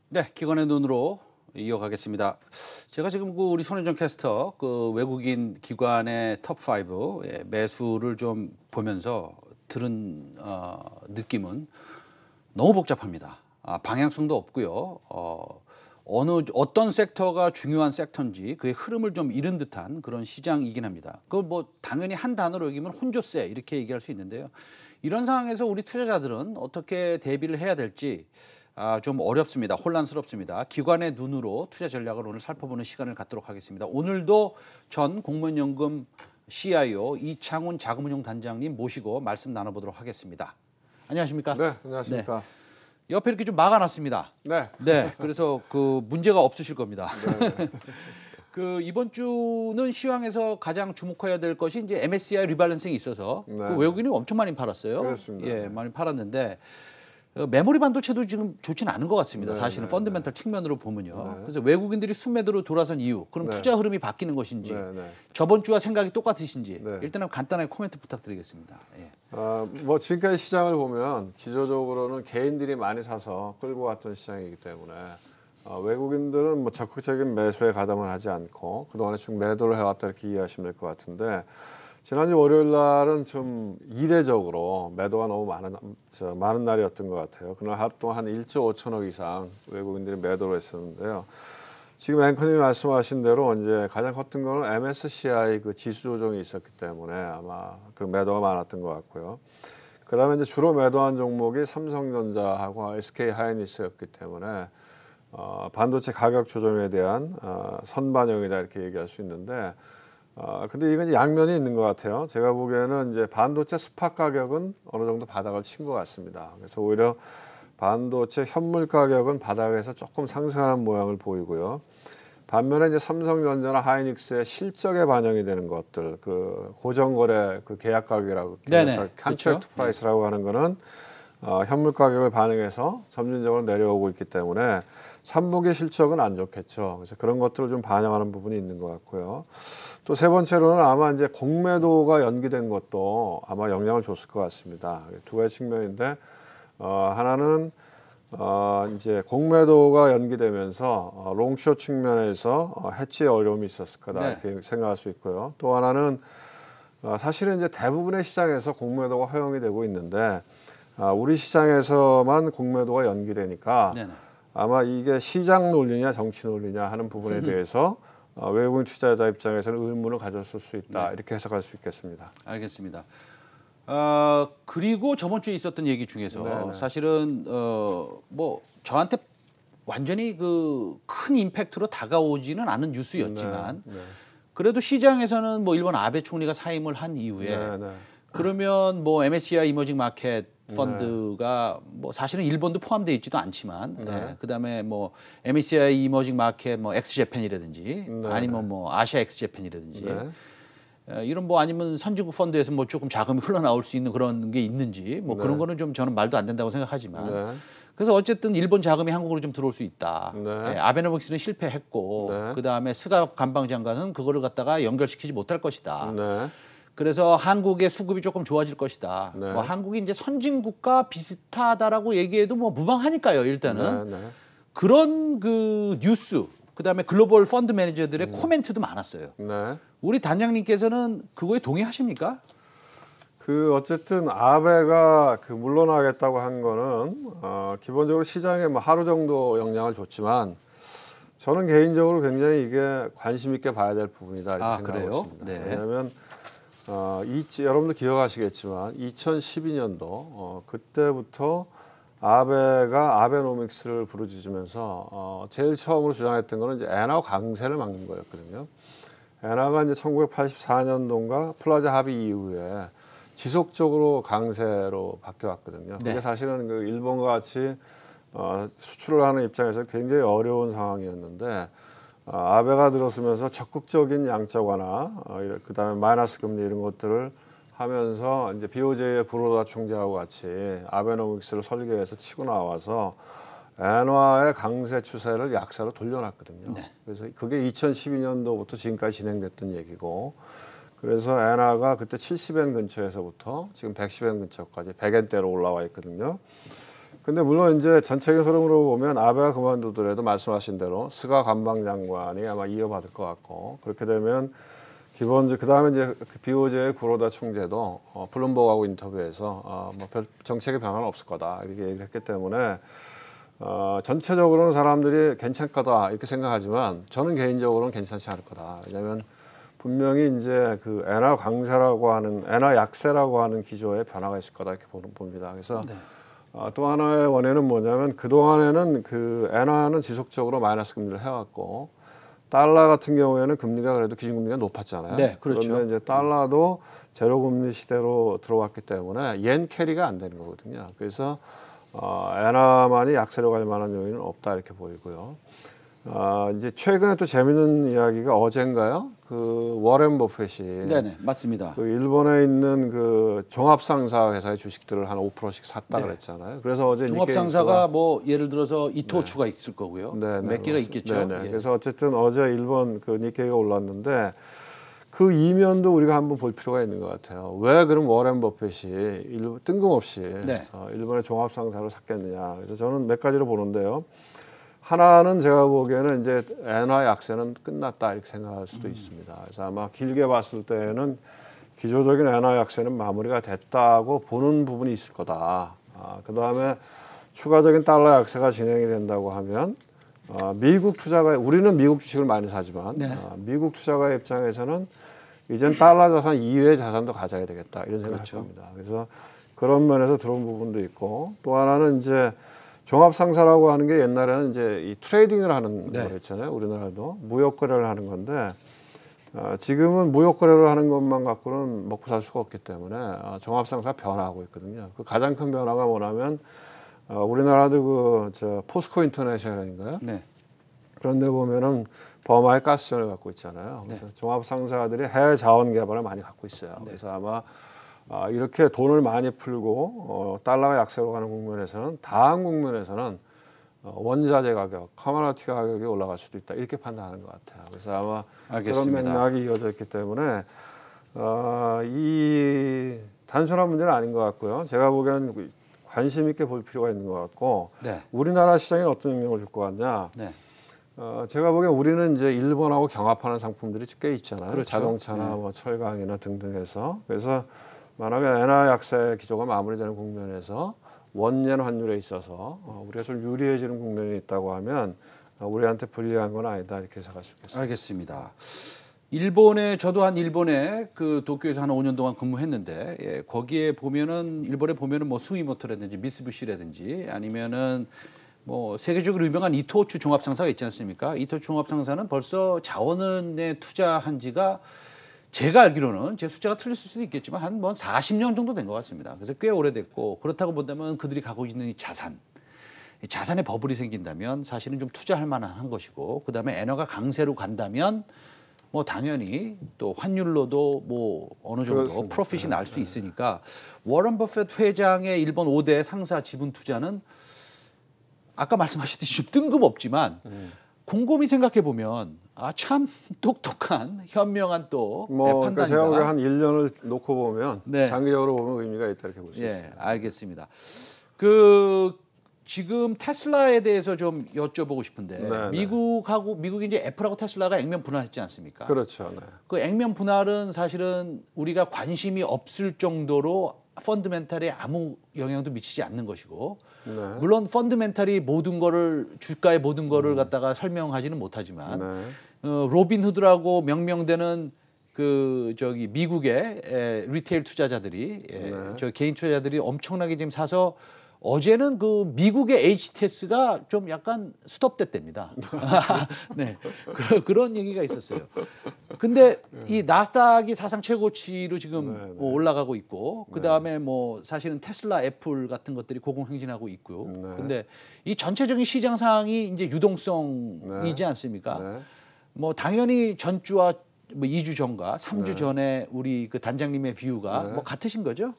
네, 기관의 눈으로 이어가겠습니다. 제가 지금 우리 손현정 캐스터 외국인 기관의 톱5 매수를 좀 보면서 들은 느낌은 너무 복잡합니다. 방향성도 없고요. 어떤 섹터가 중요한 섹터인지 그의 흐름을 좀 잃은 듯한 그런 시장이긴 합니다. 그걸 뭐 당연히 한 단어로 여기면 혼조세 이렇게 얘기할 수 있는데요. 이런 상황에서 우리 투자자들은 어떻게 대비를 해야 될지 좀 어렵습니다. 혼란스럽습니다. 기관의 눈으로 투자 전략을 오늘 살펴보는 시간을 갖도록 하겠습니다. 오늘도 전 공무원연금 CIO 이창훈 자금운용 단장님 모시고 말씀 나눠보도록 하겠습니다. 안녕하십니까? 네, 안녕하십니까? 네. 옆에 이렇게 좀 막아놨습니다. 네. 네, 그래서 문제가 없으실 겁니다. 네. 이번 주는 시황에서 가장 주목해야 될 것이 이제 MSCI 리밸런싱이 있어서 네. 외국인이 엄청 많이 팔았어요. 그렇습니다. 예, 많이 팔았는데 메모리 반도체도 지금 좋지는 않은 것 같습니다. 사실은 펀더멘털 측면으로 보면요. 그래서 외국인들이 순매도로 돌아선 이유, 그럼 투자 흐름이 바뀌는 것인지, 저번 주와 생각이 똑같으신지 일단은 간단하게 코멘트 부탁드리겠습니다. 예. 뭐 지금까지 시장을 보면 기조적으로는 개인들이 많이 사서 끌고 갔던 시장이기 때문에 외국인들은 뭐 적극적인 매수에 가담을 하지 않고 그동안에 쭉 매도를 해왔다 이렇게 이해하시면 될 것 같은데, 지난주 월요일 날은 좀 이례적으로 매도가 너무 많은 날이었던 것 같아요. 그날 하루 동안 한 1조 5천억 이상 외국인들이 매도를 했었는데요. 지금 앵커님이 말씀하신 대로 이제 가장 컸던 거는 MSCI 그 지수 조정이 있었기 때문에 아마 그 매도가 많았던 것 같고요. 그다음에 이제 주로 매도한 종목이 삼성전자하고 SK 하이닉스였기 때문에 반도체 가격 조정에 대한 선반영이다 이렇게 얘기할 수 있는데, 근데 이건 양면이 있는 것 같아요. 제가 보기에는 이제 반도체 스팟 가격은 어느 정도 바닥을 친 것 같습니다. 그래서 오히려 반도체 현물 가격은 바닥에서 조금 상승하는 모양을 보이고요. 반면에 이제 삼성전자나 하이닉스의 실적에 반영이 되는 것들, 그 고정거래 그 계약 가격이라고, 컨트랙트 프라이스라고 하는 거는 현물 가격을 반영해서 점진적으로 내려오고 있기 때문에 3분기 실적은 안 좋겠죠. 그래서 그런 것들을 좀 반영하는 부분이 있는 것 같고요. 또 세 번째로는 아마 이제 공매도가 연기된 것도 아마 영향을 줬을 것 같습니다. 두 가지 측면인데, 하나는 이제 공매도가 연기되면서 롱숏 측면에서 해치의 어려움이 있었을 거다 이렇게 생각할 수 있고요. 또 하나는 사실은 이제 대부분의 시장에서 공매도가 허용이 되고 있는데 우리 시장에서만 공매도가 연기되니까 아마 이게 시장 논리냐 정치 논리냐 하는 부분에 대해서 외국인 투자자 입장에서는 의문을 가졌을 수 있다 이렇게 해석할 수 있겠습니다. 알겠습니다. 그리고 저번 주에 있었던 얘기 중에서 사실은 뭐 저한테 완전히 큰 임팩트로 다가오지는 않은 뉴스였지만 그래도 시장에서는 뭐 일본 아베 총리가 사임을 한 이후에 그러면 뭐 MSCI 이머징 마켓 펀드가 뭐 사실은 일본도 포함되어 있지도 않지만 그다음에 뭐 MSCI 이머징 마켓 뭐 엑스재팬이라든지 아니면 뭐 아시아 엑스재팬이라든지 이런 뭐 아니면 선진국 펀드에서 뭐 조금 자금이 흘러나올 수 있는 그런 게 있는지 뭐 그런 거는 좀 저는 말도 안 된다고 생각하지만 그래서 어쨌든 일본 자금이 한국으로 좀 들어올 수 있다. 아베노믹스는 실패했고 그다음에 스가 관방장관은 그거를 갖다가 연결시키지 못할 것이다. 그래서 한국의 수급이 조금 좋아질 것이다. 뭐 한국이 이제 선진국과 비슷하다라고 얘기해도 뭐 무방하니까요. 일단은 그런 뉴스, 그다음에 글로벌 펀드 매니저들의 코멘트도 많았어요. 우리 단장님께서는 그거에 동의하십니까? 어쨌든 아베가 물러나겠다고 한 거는 기본적으로 시장에 뭐 하루 정도 영향을 줬지만 저는 개인적으로 굉장히 이게 관심 있게 봐야 될 부분이다 이렇게 생각하고 있습니다. 왜냐하면 여러분도 기억하시겠지만 2012년도 그때부터 아베가 아베노믹스를 부르짖으면서 제일 처음으로 주장했던 거는 이제 엔화 강세를 막는 거였거든요. 엔화가 이제 1984년도인가 플라자 합의 이후에 지속적으로 강세로 바뀌어왔거든요. 그게 사실은 일본과 같이 수출을 하는 입장에서 굉장히 어려운 상황이었는데 아베가 들어서면서 적극적인 양적 완화, 그다음에 마이너스 금리 이런 것들을 하면서 이제 BOJ의 구로다 총재하고 같이 아베노믹스를 설계해서 치고 나와서 엔화의 강세 추세를 약세로 돌려놨거든요. 그래서 그게 2012년도부터 지금까지 진행됐던 얘기고, 그래서 엔화가 그때 70엔 근처에서부터 지금 110엔 근처까지 100엔대로 올라와 있거든요. 근데 물론 이제 전체적인 흐름으로 보면 아베가 그만두더라도 말씀하신 대로 스가 관방장관이 아마 이어받을 것 같고, 그렇게 되면 기본적으로 그다음에 이제 BOJ의 구로다 총재도 블룸버그하고 인터뷰에서 뭐 별 정책의 변화는 없을 거다 이렇게 얘기를 했기 때문에 전체적으로는 사람들이 괜찮을 거다 이렇게 생각하지만 저는 개인적으로는 괜찮지 않을 거다. 왜냐하면 분명히 이제 그 엔화 강세라고 하는 엔화 약세라고 하는 기조에 변화가 있을 거다 이렇게 봅니다. 그래서 네. 또 하나의 원인은 뭐냐면 그 동안에는 그 엔화는 지속적으로 마이너스 금리를 해왔고 달러 같은 경우에는 금리가 그래도 기준금리가 높았잖아요. 네, 그렇죠. 그런데 이제 달러도 제로금리 시대로 들어왔기 때문에 옌 캐리가 안 되는 거거든요. 그래서 엔화만이 약세로 갈 만한 요인은 없다 이렇게 보이고요. 이제 최근에 또 재밌는 이야기가 어젠가요? 그 워렌 버핏이 네네, 맞습니다. 그 일본에 있는 그 종합상사 회사의 주식들을 한 5%씩 샀다 네. 그랬잖아요. 그래서 어제 종합상사가 뭐 예를 들어서 이토추가 있을 거고요. 네, 몇 개가 있겠죠. 네네. 예. 그래서 어쨌든 어제 일본 그 니케이가 올랐는데 그 이면도 우리가 한번 볼 필요가 있는 것 같아요. 왜 그럼 워렌 버핏이 뜬금없이 네. 일본의 종합상사를 샀겠느냐. 그래서 저는 몇 가지로 보는데요. 하나는 제가 보기에는 이제 엔화 약세는 끝났다 이렇게 생각할 수도 있습니다. 그래서 아마 길게 봤을 때는 기조적인 엔화 약세는 마무리가 됐다고 보는 부분이 있을 거다. 그 다음에 추가적인 달러 약세가 진행이 된다고 하면 미국 투자가 우리는 미국 주식을 많이 사지만 네. 미국 투자가의 입장에서는 이젠 달러 자산 이외의 자산도 가져야 되겠다 이런 생각을 그렇죠. 합니다. 그래서 그런 면에서 들어온 부분도 있고 또 하나는 이제 종합상사라고 하는 게 옛날에는 이제 이 트레이딩을 하는 네. 거였잖아요. 우리나라도 무역 거래를 하는 건데 지금은 무역 거래를 하는 것만 갖고는 먹고 살 수가 없기 때문에 종합상사 변화하고 있거든요. 그 가장 큰 변화가 뭐냐면 우리나라도 그 포스코 인터내셔널인가요? 네. 그런데 보면은 버마의 가스전을 갖고 있잖아요. 그래서 네. 종합상사들이 해외 자원 개발을 많이 갖고 있어요. 네. 그래서 아마 이렇게 돈을 많이 풀고 달러가 약세로 가는 국면에서는 다음 국면에서는 원자재 가격, 커머디티 가격이 올라갈 수도 있다 이렇게 판단하는 것 같아요. 그래서 아마 알겠습니다. 그런 맥락이 이어져 있기 때문에 이 단순한 문제는 아닌 것 같고요. 제가 보기에는 관심 있게 볼 필요가 있는 것 같고 네. 우리나라 시장에 어떤 영향을 줄 것 같냐? 네. 제가 보기엔 우리는 이제 일본하고 경합하는 상품들이 꽤 있잖아요. 그렇죠. 자동차나 네. 뭐 철강이나 등등해서 그래서 만약에 엔화 약세 기조가 마무리되는 국면에서 원yen 환율에 있어서 우리가 좀 유리해지는 국면이 있다고 하면 우리한테 불리한 건 아니다 이렇게 생각할 수 있겠습니다. 알겠습니다. 저도 한 일본에 그 도쿄에서 한 5년 동안 근무했는데 예, 거기에 보면은 일본에 보면은 뭐 스미모토라든지 미쓰비시라든지 아니면은 뭐 세계적으로 유명한 이토츠 종합상사가 있지 않습니까? 이토츠 종합상사는 벌써 자원에 투자한 지가 제가 알기로는 제 숫자가 틀릴 수도 있겠지만 한 뭐 40년 정도 된 것 같습니다. 그래서 꽤 오래됐고 그렇다고 본다면 그들이 갖고 있는 이 자산의 버블이 생긴다면 사실은 좀 투자할 만한 것이고 그다음에 엔화가 강세로 간다면 뭐 당연히 또 환율로도 뭐 어느 정도 그렇습니다. 프로핏이 날 수 있으니까 워런 버핏 회장의 일본 5대 상사 지분 투자는 아까 말씀하셨듯이 좀 뜬금없지만 곰곰이 생각해 보면 참 똑똑한 현명한 또 그러니까 제가 보기에 판단이다. 한 1년을 놓고 보면 네. 장기적으로 보면 의미가 있다 이렇게 볼 수 예, 있습니다. 알겠습니다. 지금 테슬라에 대해서 좀 여쭤보고 싶은데 네, 미국이 이제 애플하고 테슬라가 액면 분할했지 않습니까? 그렇죠. 네. 그 액면 분할은 사실은 우리가 관심이 없을 정도로 펀드멘탈에 아무 영향도 미치지 않는 것이고 네. 물론 펀드멘탈이 주가의 모든 거를 갖다가 설명하지는 못하지만 네. 로빈후드라고 명명되는 미국의 리테일 투자자들이 네. 저 개인 투자자들이 엄청나게 지금 사서 어제는 그 미국의 HTS가 좀 약간 스톱됐답니다. 네, 그런 얘기가 있었어요. 근데 이 나스닥이 사상 최고치로 지금 올라가고 있고, 그 다음에 뭐 사실은 테슬라, 애플 같은 것들이 고공행진하고 있고요. 근데 이 전체적인 시장 상황이 이제 유동성이지 않습니까? 네. 뭐 당연히 전주와 뭐 2주 전과 3주 전에 우리 그 단장님의 뷰가 뭐 같으신 거죠?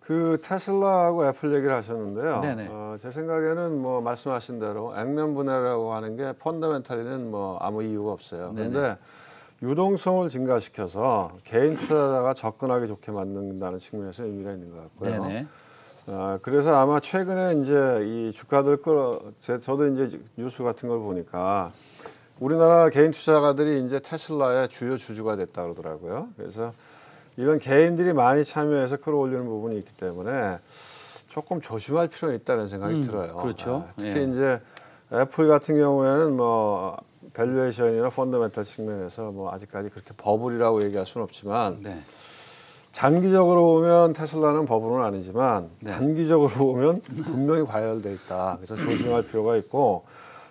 그 테슬라하고 애플 얘기를 하셨는데요. 네네. 제 생각에는 뭐 말씀하신 대로 액면 분해라고 하는 게 펀더멘탈리는 뭐 아무 이유가 없어요. 그런데 유동성을 증가시켜서 개인 투자자가 접근하기 좋게 만든다는 측면에서 의미가 있는 것 같고요. 네네. 그래서 아마 최근에 이제 이 주가들 저도 이제 뉴스 같은 걸 보니까 우리나라 개인 투자가들이 이제 테슬라의 주요 주주가 됐다 그러더라고요. 그래서 이런 개인들이 많이 참여해서 끌어올리는 부분이 있기 때문에 조금 조심할 필요가 있다는 생각이 들어요. 그렇죠. 특히 이제 애플 같은 경우에는 뭐 밸류에이션이나 펀더멘탈 측면에서 뭐 아직까지 그렇게 버블이라고 얘기할 수는 없지만 네. 장기적으로 보면 테슬라는 버블은 아니지만 네. 단기적으로 보면 분명히 과열돼 있다. 그래서 조심할 필요가 있고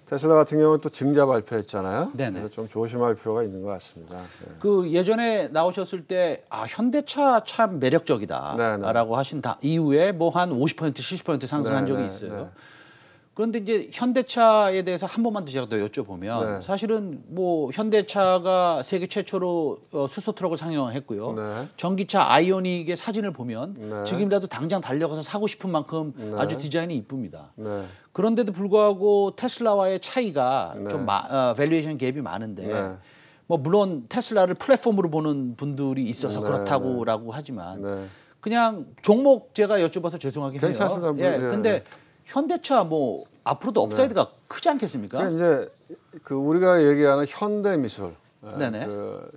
테슬라 같은 경우는 또 증자 발표했잖아요. 네네. 그래서 좀 조심할 필요가 있는 것 같습니다. 네. 그 예전에 나오셨을 때 현대차 참 매력적이다라고 하신 이후에 뭐 한 50% 70% 상승한 적이 있어요. 그런데 이제 현대차에 대해서 한 번만 더 제가 더 여쭤보면 사실은 뭐 현대차가 세계 최초로 수소 트럭을 상용했고요. 전기차 아이오닉의 사진을 보면 지금이라도 당장 달려가서 사고 싶은 만큼 아주 디자인이 이쁩니다. 그런데도 불구하고 테슬라와의 차이가 좀 밸류에이션 갭이 많은데 뭐 물론 테슬라를 플랫폼으로 보는 분들이 있어서 그렇다고라고 하지만 그냥 종목 제가 여쭤봐서 죄송하긴 해요. 괜찮습니다. 근데 현대차 뭐 앞으로도 업사이드가 크지 않겠습니까? 이제 그 우리가 얘기하는 현대 미술. 네네.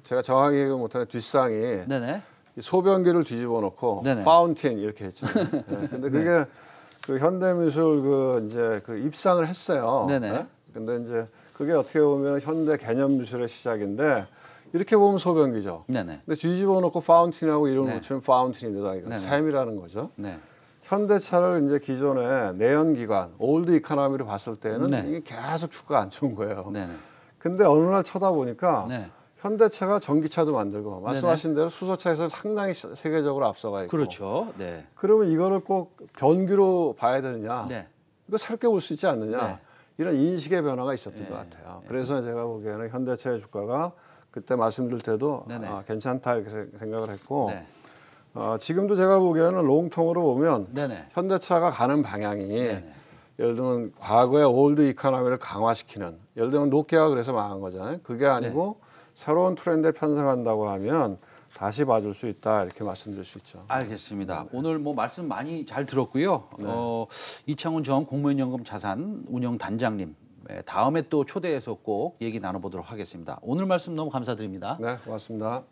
제가 정확히 얘기 못하는 뒷상이 네네. 소변기를 뒤집어 놓고 파운틴 이렇게 했잖아요. 근데 그게 그 현대 미술 이제 그 입상을 했어요. 네네. 근데 이제 그게 어떻게 보면 현대 개념 미술의 시작인데 이렇게 보면 소변기죠. 네네. 근데 뒤집어 놓고 파운틴하고 이름을 붙이면 파운틴이다. 이거 샘이라는 거죠. 네. 현대차를 이제 기존에 내연기관, 올드 이코노미로 봤을 때는 이게 계속 주가가 안 좋은 거예요. 네네. 근데 어느 날 쳐다보니까 현대차가 전기차도 만들고 말씀하신 대로 수소차에서 상당히 세계적으로 앞서가 있고. 그렇죠. 네. 그러면 이거를 꼭 변기로 봐야 되느냐? 이거 새롭게 볼 수 있지 않느냐? 이런 인식의 변화가 있었던 것 같아요. 그래서 제가 보기에는 현대차의 주가가 그때 말씀드릴 때도 괜찮다 이렇게 생각을 했고 지금도 제가 보기에는 롱통으로 보면 현대차가 가는 방향이 예를 들면 과거의 올드 이코노미를 강화시키는 예를 들면 노키아가 그래서 망한 거잖아요. 그게 아니고 새로운 트렌드에 편성한다고 하면 다시 봐줄 수 있다 이렇게 말씀드릴 수 있죠. 알겠습니다. 오늘 뭐 말씀 많이 잘 들었고요. 이창훈 전 공무원연금 자산 운영 단장님 다음에 또 초대해서 꼭 얘기 나눠보도록 하겠습니다. 오늘 말씀 너무 감사드립니다. 네, 고맙습니다.